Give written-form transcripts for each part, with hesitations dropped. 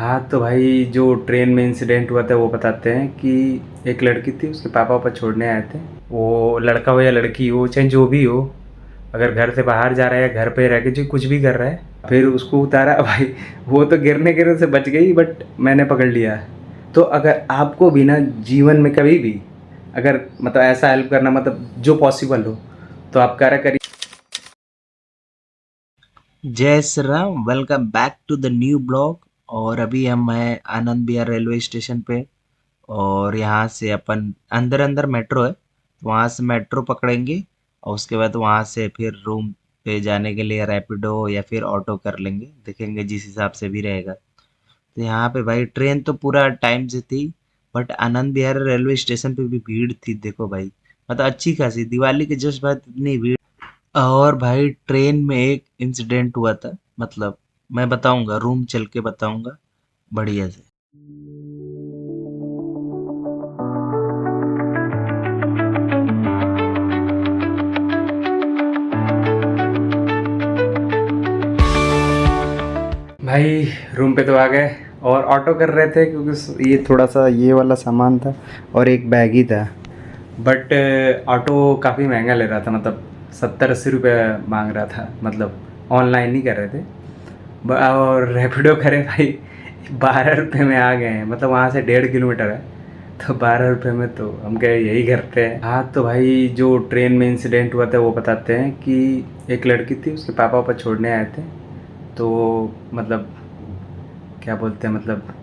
हाँ, तो भाई जो ट्रेन में इंसिडेंट हुआ था वो बताते हैं कि एक लड़की थी, उसके पापा वापा छोड़ने आए थे। वो लड़का हो या लड़की हो, चाहे जो भी हो, अगर घर से बाहर जा रहा है या घर पे रह के जो कुछ भी कर रहा है, फिर उसको उतारा भाई। वो तो गिरने गिरने से बच गई, बट मैंने पकड़ लिया। तो अगर आपको भी ना जीवन में कभी भी अगर मतलब ऐसा हेल्प करना मतलब जो पॉसिबल हो, तो आप करा करिए। जय Shri Ram. Welcome back to the new blog. और अभी हम हैं आनंद विहार रेलवे स्टेशन पे। और यहाँ से अपन अंदर अंदर मेट्रो है, तो वहाँ से मेट्रो पकड़ेंगे। और उसके बाद वहाँ से फिर रूम पे जाने के लिए रैपिडो या फिर ऑटो कर लेंगे, देखेंगे जिस हिसाब से भी रहेगा। तो यहाँ पे भाई ट्रेन तो पूरा टाइम से थी, but Anand Vihar railway station पे भी भीड़ थी। देखो भाई, मतलब अच्छी खासी दिवाली के जस्ट बाद इतनी भीड़। और भाई ट्रेन में एक इंसिडेंट हुआ था, मतलब मैं बताऊंगा, रूम चल के बताऊंगा बढ़िया से। भाई रूम पे तो आ गए और ऑटो कर रहे थे, क्योंकि ये थोड़ा सा ये वाला सामान था और एक बैग ही था। बट ऑटो काफ़ी महंगा ले रहा था, मतलब 70-80 रुपये मांग रहा था। मतलब ऑनलाइन ही कर रहे थे। और रैपिडो करे भाई, 12 रुपये में आ गए हैं। मतलब वहाँ से 1.5 किलोमीटर है, तो 12 रुपये में तो हम कहे यही करते हैं। हाँ, तो भाई जो ट्रेन में इंसिडेंट हुआ था वो बताते हैं कि एक लड़की थी, उसके पापा वापा छोड़ने आए थे। तो मतलब क्या बोलते हैं, मतलब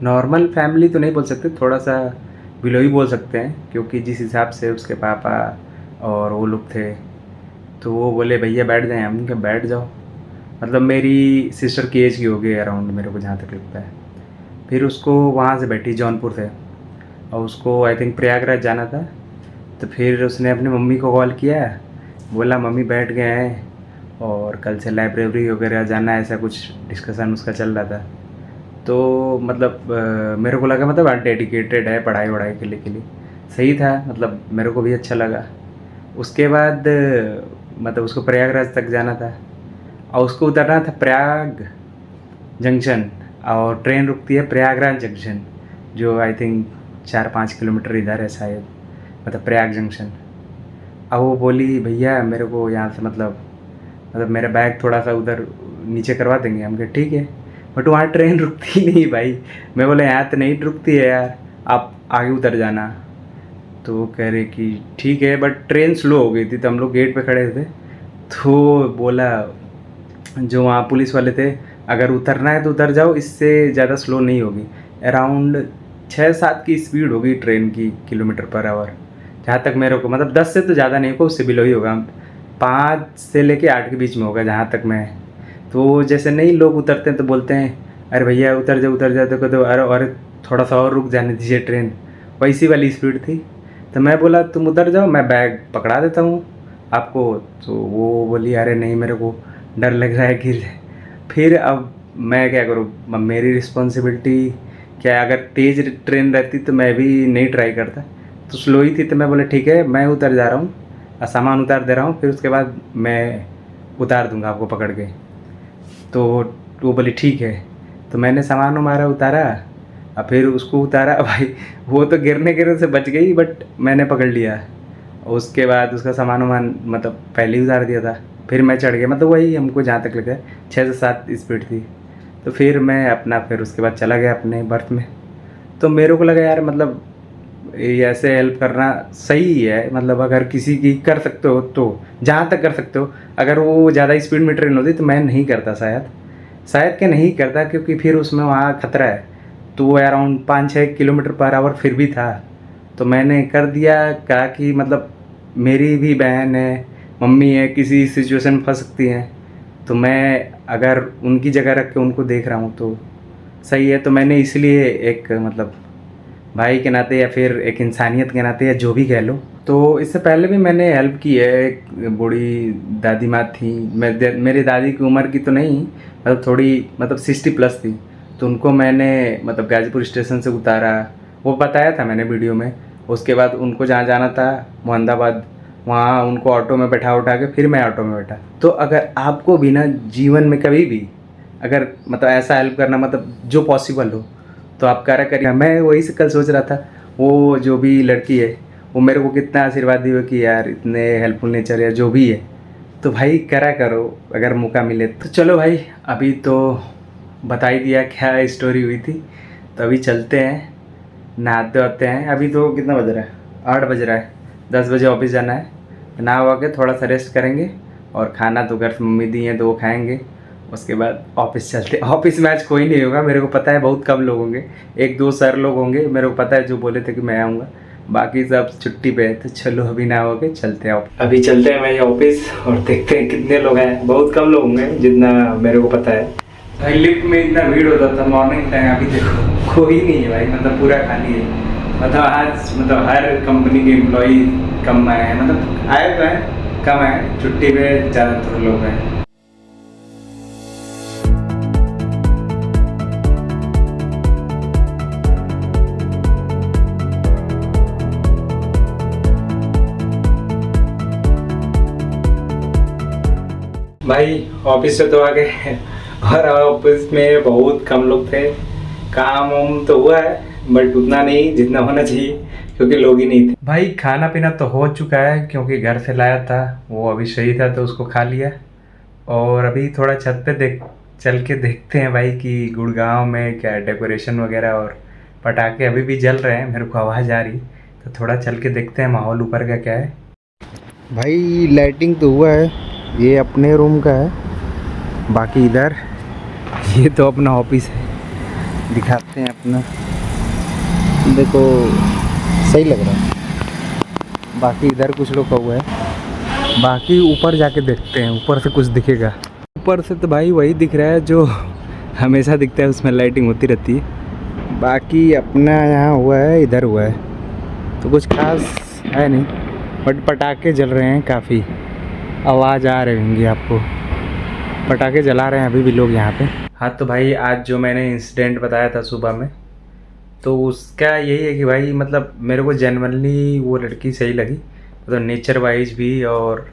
नॉर्मल फैमिली तो नहीं बोल सकते, थोड़ा सा बिलो ही बोल सकते हैं, क्योंकि जिस हिसाब से उसके पापा और वो लोग थे, तो वो बोले भैया बैठ जाएं। हम कहा बैठ जाओ। मतलब मेरी सिस्टर की एज की होगी अराउंड, मेरे को जहाँ तक लगता है। फिर उसको वहाँ से बैठी, जौनपुर से, और उसको आई थिंक प्रयागराज जाना था। तो फिर उसने अपनी मम्मी को कॉल किया, बोला मम्मी बैठ गए हैं और कल से लाइब्रेरी वगैरह जाना है, ऐसा कुछ डिस्कशन उसका चल रहा था। तो मतलब मेरे को लगा मतलब डेडिकेटेड है पढ़ाई वढ़ाई के लिए सही था। मतलब मेरे को भी अच्छा लगा। उसके बाद मतलब उसको प्रयागराज तक जाना था और उसको उतरना था प्रयाग जंक्शन, और ट्रेन रुकती है प्रयागराज जंक्शन, जो आई थिंक 4-5 किलोमीटर इधर है शायद, मतलब प्रयाग जंक्शन। अब वो बोली भैया मेरे को यहाँ से मतलब मेरा बैग थोड़ा सा उधर नीचे करवा देंगे। हम कहे ठीक है, बट वहाँ ट्रेन रुकती नहीं भाई। मैं बोला यहाँ तो नहीं रुकती है यार, आप आगे उतर जाना। तो वो कह रहे कि ठीक है, बट ट्रेन स्लो हो गई थी, तो हम लोग गेट पे खड़े थे। तो बोला जो वहाँ पुलिस वाले थे, अगर उतरना है तो उतर जाओ, इससे ज़्यादा स्लो नहीं होगी। अराउंड 6-7 की स्पीड होगी ट्रेन की, किलोमीटर पर आवर। जहाँ तक मेरे को मतलब 10 से तो ज़्यादा नहीं होगा, उससे बिलो ही होगा। 5 से लेके 8 के बीच में होगा जहाँ तक मैं। तो जैसे नहीं लोग उतरते हैं तो बोलते हैं अरे भैया उतर जाओ उतर जाओ, तो कहते अरे थोड़ा सा और रुक जाने दीजिए ट्रेन। वैसी वाली स्पीड थी। तो मैं बोला तुम उतर जाओ, मैं बैग पकड़ा देता हूँ आपको। तो वो बोली अरे नहीं, मेरे को डर लग रहा है गिर जाए। फिर अब मैं क्या करूँ, मेरी रिस्पॉन्सिबिलिटी क्या है। अगर तेज़ ट्रेन रहती तो मैं भी नहीं ट्राई करता, तो स्लो ही थी। तो मैं बोला ठीक है मैं उतर जा रहा हूँ और सामान उतार दे रहा हूँ, फिर उसके बाद मैं उतार दूँगा आपको पकड़ के। तो वो बोली ठीक है। तो मैंने सामान हमारा उतारा और फिर उसको उतारा भाई। वो तो गिरने गिरने से बच गई, बट मैंने पकड़ लिया। उसके बाद उसका सामान वामान मतलब पहले ही उतार दिया था। फिर मैं चढ़ गया, मतलब वही हमको जहाँ तक लगा 6 से 7 स्पीड थी। तो फिर मैं अपना फिर उसके बाद चला गया अपने बर्थ में। तो मेरे को लगा यार मतलब ये ऐसे हेल्प करना सही है। मतलब अगर किसी की कर सकते हो तो जहाँ तक कर सकते हो। अगर वो ज़्यादा स्पीड में ट्रेन होती तो मैं नहीं करता शायद। शायद क्या नहीं करता, क्योंकि फिर उसमें वहाँ खतरा है। तो वो अराउंड 5-6 किलोमीटर पर आवर फिर भी था। तो मैंने कर दिया, कहा कि मतलब मेरी भी बहन है, मम्मी है, किसी सिचुएशन में फंस सकती हैं। तो मैं अगर उनकी जगह रख के उनको देख रहा हूँ तो सही है। तो मैंने इसलिए एक मतलब भाई के नाते या फिर एक इंसानियत के नाते या जो भी कह लो, तो इससे पहले भी मैंने हेल्प की है। एक बूढ़ी दादी माँ थी, मेरी दादी की उम्र की तो नहीं, मतलब थोड़ी मतलब 60+ थी। तो उनको मैंने मतलब गाजीपुर स्टेशन से उतारा, वो बताया था मैंने वीडियो में। उसके बाद उनको जहाँ जाना था मोहम्मदाबाद, वहाँ उनको ऑटो में बैठा उठा के फिर मैं ऑटो में बैठा। तो अगर आपको भी ना जीवन में कभी भी अगर मतलब ऐसा हेल्प करना मतलब जो पॉसिबल हो तो आप करा करिए। मैं वही से कल सोच रहा था, वो जो भी लड़की है वो मेरे को कितना आशीर्वाद दी हो कि यार इतने हेल्पफुल नेचर या जो भी है, तो भाई करा करो अगर मौका मिले तो। चलो भाई, अभी तो बता ही दिया क्या स्टोरी हुई थी, तो अभी चलते हैं, नहाते होते हैं। अभी तो कितना बज रहा है, 8 बज रहा है, 10 बजे ऑफिस जाना है। नहा हुआ के थोड़ा सा रेस्ट करेंगे और खाना तो घर से मम्मी दी है तो वो खाएंगे। उसके बाद ऑफिस चलते। ऑफिस में आज कोई नहीं होगा, मेरे को पता है बहुत कम लोग होंगे, 1-2 सर लोग होंगे, मेरे को पता है जो बोले थे कि मैं आऊँगा, बाकी सब छुट्टी पे है। तो चलो अभी ना हो के चलते हैं, अभी चलते हैं भाई ऑफिस और देखते हैं कितने लोग हैं। बहुत कम लोग होंगे जितना मेरे को पता है। भाई लिफ्ट में इतना भीड़ होता था मॉर्निंग टाइम, अभी देखो कोई नहीं है भाई, मतलब पूरा खाली है। मतलब आज मतलब हर कंपनी के एम्प्लॉय कम आए हैं, मतलब आए तो हैं कम आए, छुट्टी पे ज़्यादातर लोग हैं। भाई ऑफिस से तो आ गए और ऑफिस में बहुत कम लोग थे। काम वाम तो हुआ है बट उतना नहीं जितना होना चाहिए, क्योंकि लोग ही नहीं थे। भाई खाना पीना तो हो चुका है क्योंकि घर से लाया था, वो अभी सही था तो उसको खा लिया। और अभी थोड़ा छत पे चल के देखते हैं भाई कि गुड़गांव में क्या डेकोरेशन वगैरह और पटाखे अभी भी जल रहे हैं, मेरे को आवाज़ आ रही, तो थोड़ा चल के देखते हैं माहौल ऊपर का क्या है। भाई लाइटिंग तो हुआ है, ये अपने रूम का है, बाकी इधर ये तो अपना ऑफिस है, दिखाते हैं अपना, देखो सही लग रहा है। बाकी इधर कुछ लोग का हुआ है, बाकी ऊपर जाके देखते हैं, ऊपर से कुछ दिखेगा। ऊपर से तो भाई वही दिख रहा है जो हमेशा दिखता है, उसमें लाइटिंग होती रहती है। बाकी अपना यहाँ हुआ है, इधर हुआ है, तो कुछ खास है नहीं, बट पटाखे जल रहे हैं काफ़ी, आवाज़ आ रही होंगी आपको, पटाखे जला रहे हैं अभी भी लोग यहाँ पे। हाँ तो भाई आज जो मैंने इंसिडेंट बताया था सुबह में, तो उसका यही है कि भाई मतलब मेरे को जेन्युइनली वो लड़की सही लगी, मतलब नेचर वाइज भी, और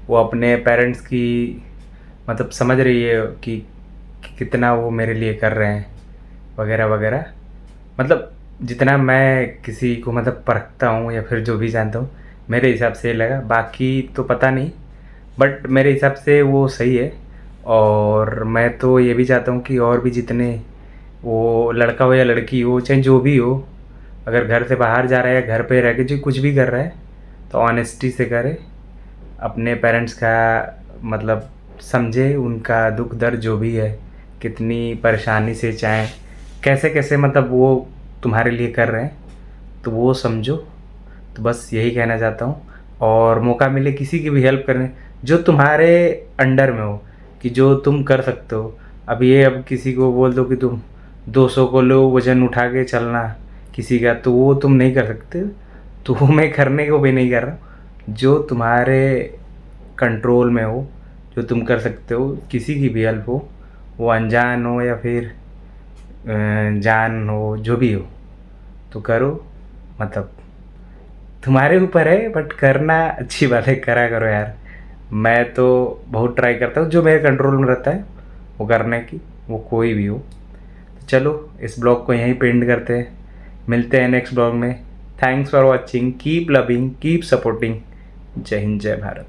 वो अपने पेरेंट्स की मतलब समझ रही है कि कितना वो मेरे लिए कर रहे हैं वगैरह वगैरह। मतलब जितना मैं किसी को मतलब परखता हूँ या फिर जो भी जानता हूँ, मेरे हिसाब से लगा, बाकी तो पता नहीं, बट मेरे हिसाब से वो सही है। और मैं तो ये भी चाहता हूँ कि और भी जितने, वो लड़का हो या लड़की हो चाहे जो भी हो, अगर घर से बाहर जा रहा है या घर पे रह के जो कुछ भी कर रहा है तो ऑनेस्टी से करे, अपने पेरेंट्स का मतलब समझे, उनका दुख दर्द जो भी है, कितनी परेशानी से चाहे कैसे कैसे मतलब वो तुम्हारे लिए कर रहे हैं, तो वो समझो। तो बस यही कहना चाहता हूँ। और मौका मिले किसी की भी हेल्प करने जो तुम्हारे अंडर में हो, कि जो तुम कर सकते हो। अब ये अब किसी को बोल दो कि तुम 200 किलो वज़न उठा के चलना किसी का, तो वो तुम नहीं कर सकते, तो वो मैं करने को भी नहीं कर रहा हूँ। जो तुम्हारे कंट्रोल में हो, जो तुम कर सकते हो, किसी की भी हेल्प हो, वो अनजान हो या फिर जान हो, जो भी हो तो करो। मतलब तुम्हारे ऊपर है, बट करना अच्छी बात है, करा करो यार। मैं तो बहुत ट्राई करता हूँ जो मेरे कंट्रोल में रहता है वो करने की, वो कोई भी हो। तो चलो इस ब्लॉग को यहीं पे एंड करते हैं, मिलते हैं नेक्स्ट ब्लॉग में। Thanks for watching, keep loving, keep supporting. जय हिंद, जय भारत।